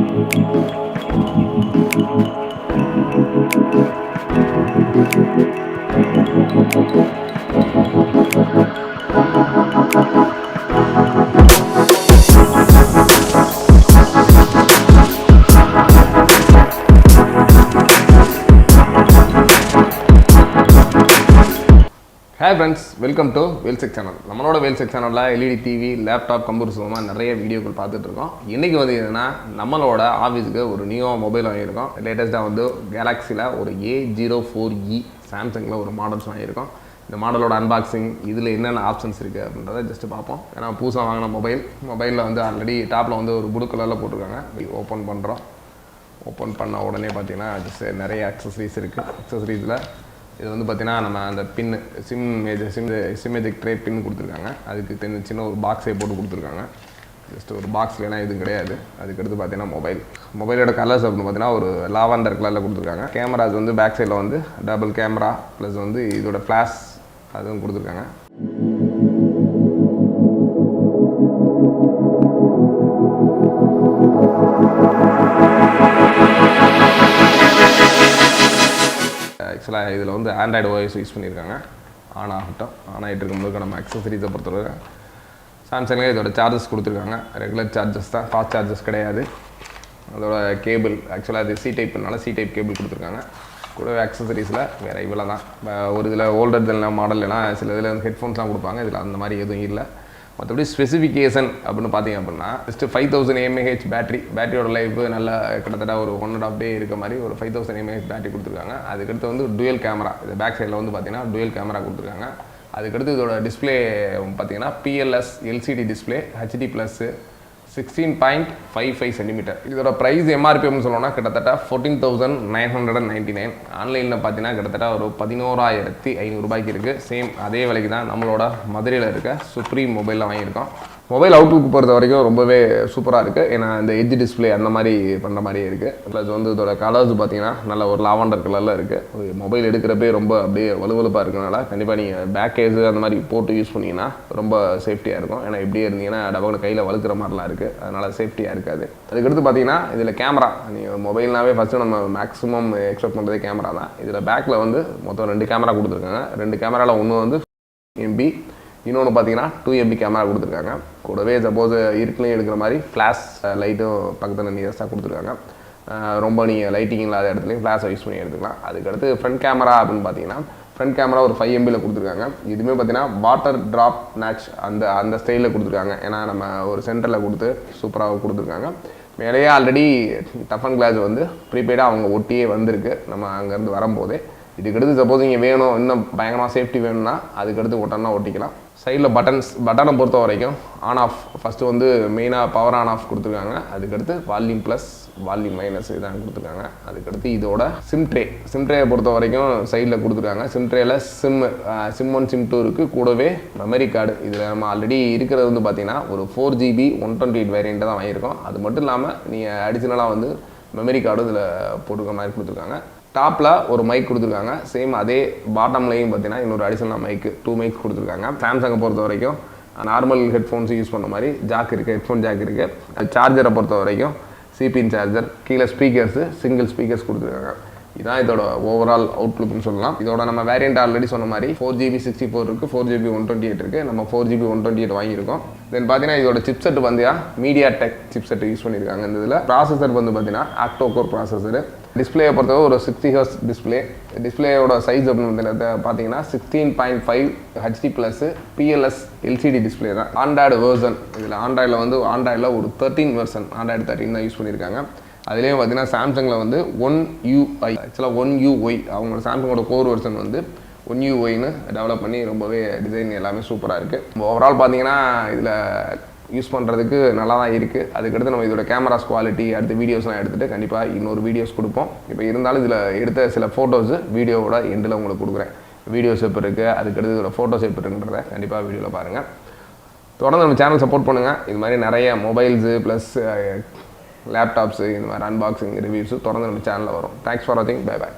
Hi friends, welcome to VEL'S channel. நம்மளோட VEL'S channelல LED TV, laptop, computer சம்பந்தமா நிறைய வீடியோக்கள் பார்த்துட்டு இருக்கோம். இன்னைக்கு வந்து என்னன்னா நம்மளோட ஆபீஸ்க்கு ஒரு நியூ மொபைல் வாங்கியிருக்கோம். லேட்டஸ்டா வந்து Galaxyல ஒரு A04E சாம்சங்ல ஒரு மாடல்ஸ் வாங்கியிருக்கோம். இந்த மாடலோட அன்பாக்சிங் இதில் என்னென்ன ஆப்ஷன்ஸ் இருக்குது அப்படின்றத ஜஸ்ட் பார்ப்போம். ஏன்னா புதுசாக வாங்கின மொபைலில் வந்து ஆல்ரெடி டாப்பில் வந்து ஒரு ப்ளூ கலரில் போட்டிருக்காங்க. ஓப்பன் பண்ணுறோம். ஓப்பன் பண்ண உடனே பார்த்தீங்கன்னா ஜஸ்ட் நிறைய அக்சசரிஸ் இருக்குது. அக்சசரிஸில் இது வந்து பார்த்தீங்கன்னா நம்ம அந்த பின்னு சிம்மேஜிக் ட்ரே பின் கொடுத்துருக்காங்க. அதுக்கு சின்ன ஒரு பாக்ஸே போட்டு கொடுத்துருக்காங்க. ஜஸ்ட் ஒரு பாக்ஸ் இல்லைனா எதுவும் கிடையாது. அதுக்கடுத்து பார்த்தீங்கன்னா மொபைலோட கலர்ஸ் அப்படின்னு பார்த்தீங்கன்னா ஒரு லாவெண்டர் கலரில் கொடுத்துருக்காங்க. கேமராஸ் வந்து பேக் சைடில் வந்து டபுள் கேமரா ப்ளஸ் வந்து இதோட ஃப்ளாஷ் அதுவும் கொடுத்துருக்காங்க. ஆக்சுவலாக இதில் வந்து ஆண்ட்ராய்டு ஓஎஸ் யூஸ் பண்ணியிருக்காங்க. ஆன் ஆகிட்டு இருக்கும்போது நம்ம அக்சசரிஸை பொறுத்தவரை சாம்சங்கில் இதோட சார்ஜஸ் கொடுத்துருக்காங்க. ரெகுலர் சார்ஜஸ் தான், ஃபாஸ்ட் சார்ஜஸ் கிடையாது. அதோட கேபிள் ஆக்சுவலாக அது சி டைப் கேபிள் கொடுத்துருக்காங்க. கூடவே அக்சசரிஸில் வேறு இவ்வளோ தான். ஒரு இதில் ஓல்டர் தென் மாடல்லாம் சில இதில் வந்து ஹெட்ஃபோன்ஸ்லாம் கொடுப்பாங்க. இதில் அந்த மாதிரி எதுவும் இல்லை. மற்றபடி ஸ்பெசிஃபிகேஷன் அப்படின்னு பார்த்தீங்க அப்படின்னா ஜஸ்ட்டு 5000 mAh பேட்டரியோட லைஃப் நல்லா கிட்டத்தட்ட ஒரு 1.5 day இருக்க மாதிரி ஒரு 5000 mAh பேட்டரி கொடுத்துருக்காங்க. அதுக்கடுத்து வந்து டூயல் கேமரா, இது பேக் சைடில் வந்து பார்த்தீங்கன்னா டூயல் கேமரா கொடுத்துருக்காங்க. அதுக்கடுத்து இதோட டிஸ்பிளே பார்த்தீங்கன்னா PLS LCD display HD plus 16.55 centimetre. இதோட ப்ரைஸ் எம்ஆர்பின்னு சொல்லணும்னா கிட்டத்தட்ட 14,999. ஆன்லைனில் பார்த்தீங்கன்னா கிட்டத்தட்ட ஒரு 11,500 ரூபாய்க்கு இருக்குது. சேம் அதே விலைக்கு தான் நம்மளோட மதுரையில் இருக்க சுப்ரீம் மொபைலில் வாங்கியிருக்கோம். மொபைல் அவுட்லுக் பொறுத்த வரைக்கும் ரொம்பவே சூப்பராக இருக்குது. ஏன்னா இந்த எட்ஜ் டிஸ்பிளே அந்த மாதிரி பண்ணுற மாதிரியே இருக்குது. ப்ளஸ் வந்து இதோட கலர்ஸ் பார்த்தீங்கன்னா நல்ல ஒரு லாவெண்டர் கலரில் இருக்குது. மொபைல் எடுக்கிறப்பே ரொம்ப அப்படியே வலுவலுப்பாக இருக்கனால கண்டிப்பாக நீங்கள் பேக் கேஸு அந்த மாதிரி போட்டு யூஸ் பண்ணிங்கன்னா ரொம்ப சேஃப்டியாக இருக்கும். ஏன்னா இப்படியே இருந்தீங்கன்னா டபுள் கையில் வலுக்கிற மாதிரிலாம் இருக்குது. அதனால் சேஃப்டியாக இருக்காது. அதுக்கடுத்து பார்த்தீங்கன்னா இதில் கேமரா, நீங்கள் மொபைல்னாவே ஃபஸ்ட்டு நம்ம மேக்ஸிமம் எக்ஸ்பெக்ட் பண்ணுறதே கேமரா தான். இதில் பேக்கில் வந்து மொத்தம் 2 கேமரா கொடுத்துருக்காங்க. 2 கேமராவில் ஒன்று வந்து MP, இன்னொன்று பார்த்தீங்கன்னா 2 MP கேமரா கொடுத்துருக்காங்க. கூடவே சப்போஸ் இருட்டிலையும் எடுக்கிற மாதிரி ஃப்ளாஷ் லைட்டும் பக்கத்தில் நியரஸ்ட்டாக கொடுத்துருக்காங்க. ரொம்ப நீங்கள் லைட்டிங் இல்லாத இடத்துலையும் ஃப்ளாஷை யூஸ் பண்ணி எடுத்துக்கலாம். அதுக்கடுத்து ஃப்ரண்ட் கேமரா அப்படின்னு பார்த்தீங்கன்னா ஃப்ரண்ட் கேமரா ஒரு 5 MB கொடுத்துருக்காங்க. இதுவுமே பார்த்தீங்கன்னா வாட்டர் ட்ராப் நேச் அந்த ஸ்டைலில் கொடுத்துருக்காங்க. ஏன்னா நம்ம ஒரு சென்டரில் கொடுத்து சூப்பராக கொடுத்துருக்காங்க. மேலேயே ஆல்ரெடி டஃபன் கிளாஸ் வந்து ப்ரீபெய்டாக அவங்க ஒட்டியே வந்திருக்கு நம்ம அங்கேருந்து வரும்போதே. இதுக்கடுத்து சப்போஸ் இங்கே வேணும், இன்னும் பயங்கரமாக சேஃப்டி வேணும்னா அதுக்கடுத்து ஒட்டன்னா ஒட்டிக்கலாம். சைடில் பட்டனை பொறுத்த வரைக்கும் ஆன் ஆஃப் ஃபஸ்ட்டு வந்து மெயினாக பவர் ஆன் ஆஃப் கொடுத்துருக்காங்க. அதுக்கடுத்து வால்யூம் ப்ளஸ் வால்யூம் மைனஸ் இதான் கொடுத்துருக்காங்க. அதுக்கடுத்து இதோட சிம் ட்ரேயை பொறுத்த வரைக்கும் சைடில் கொடுத்துருக்காங்க. சிம் ட்ரேயில் சிம் 1 சிம் 2 இருக்குது. கூடவே மெமரி கார்டு இதில் நம்ம ஆல்ரெடி இருக்கிறது வந்து பார்த்திங்கன்னா ஒரு 4GB 128 வேரியண்ட்டை தான் வாங்கியிருக்கோம். அது மட்டும் இல்லாமல் நீங்கள் அடிஷ்னலாக வந்து மெமரி கார்டு இதில் போட்டுக்கிற மாதிரி கொடுத்துருக்காங்க. டாப்பில் ஒரு மைக் கொடுத்துருக்காங்க. சேம் அதே பாட்டம்லையும் பார்த்தீங்கன்னா இன்னொரு அடிஷனல் மைக்கு 2 மைக்ஸ் கொடுத்துருக்காங்க. சாம்சங்கை பொறுத்த வரைக்கும் நார்மல் ஹெட்ஃபோன்ஸ் யூஸ் பண்ண மாதிரி ஜாக் இருக்குது, ஹெட்ஃபோன் ஜாக் இருக்குது. சார்ஜரை பொறுத்த வரைக்கும் சிபின் சார்ஜர், கீழே ஸ்பீக்கர்ஸு சிங்கிள் ஸ்பீக்கர்ஸ் கொடுத்துருக்காங்க. இதுதான் இதோட ஓவரால் அவுட்லுக்னு சொல்லலாம். இதோட நம்ம வேரியண்ட் ஆல்ரெடி சொன்ன மாதிரி 4GB 64 இருக்குது, 4GB 128 இருக்குது. நம்ம 4GB 128 வாங்கியிருக்கோம். தென் பார்த்தீங்கன்னா இதோட சிப்செட் வந்து MediaTek சிப்செட் யூஸ் பண்ணியிருக்காங்க. இந்த இதில் ப்ராசஸர் வந்து பார்த்தீங்கன்னா ஆக்டோகோர் ப்ராசஸரு. டிஸ்பிளேயை பொறுத்தவரை ஒரு 60Hz டிஸ்பிளேயோட சைஸ் அப்படின்னு பார்த்தீங்கன்னா 16.5 HD plus PLS LCD display தான். ஆண்ட்ராய்டு வெர்ஷன் இதில் ஆண்ட்ராய்டில் ஒரு 13 வெர்ஷன் ஆண்ட்ராய்டு 13 தான் யூஸ் பண்ணியிருக்காங்க. அதுலேயும் பார்த்தீங்கன்னா சாம்சங்கில் வந்து 1UI ஆக்சுவலாக 1UI அவங்களோட சாம்சங்கோட கோர் வெர்ஷன் வந்து 1UIன்னு டெவலப் பண்ணி ரொம்பவே டிசைன் எல்லாமே சூப்பராக இருக்குது. ஓவரால் பார்த்தீங்கன்னா இதில் யூஸ் பண்ணுறதுக்கு நல்லா தான் இருக்குது. அதுக்கடுத்து நம்ம இதோட கேமராஸ் குவாலிட்டி அடுத்த வீடியோஸ்லாம் எடுத்துகிட்டு கண்டிப்பாக இன்னொரு வீடியோஸ் கொடுப்போம். இப்போ இருந்தாலும் இதில் எடுத்த சில ஃபோட்டோஸு வீடியோவோட எண்டில் உங்களுக்கு கொடுக்குறேன். வீடியோஸ் எப்படி இருக்குது, அதுக்கடுத்து இதோட ஃபோட்டோஸ் எப்படி இருக்குன்றத கண்டிப்பாக வீடியோவில் பாருங்கள். தொடர்ந்து நம்ம சேனல் சப்போர்ட் பண்ணுங்கள். இது மாதிரி நிறைய மொபைல்ஸு ப்ளஸ் லேப்டாப்ஸு இந்த மாதிரி அன்பாக்சிங் ரிவ்யூஸு தொடர்ந்து நம்ம சேனலில் வரும். தேங்க்ஸ் ஃபார் வாட்சிங். Bye bye.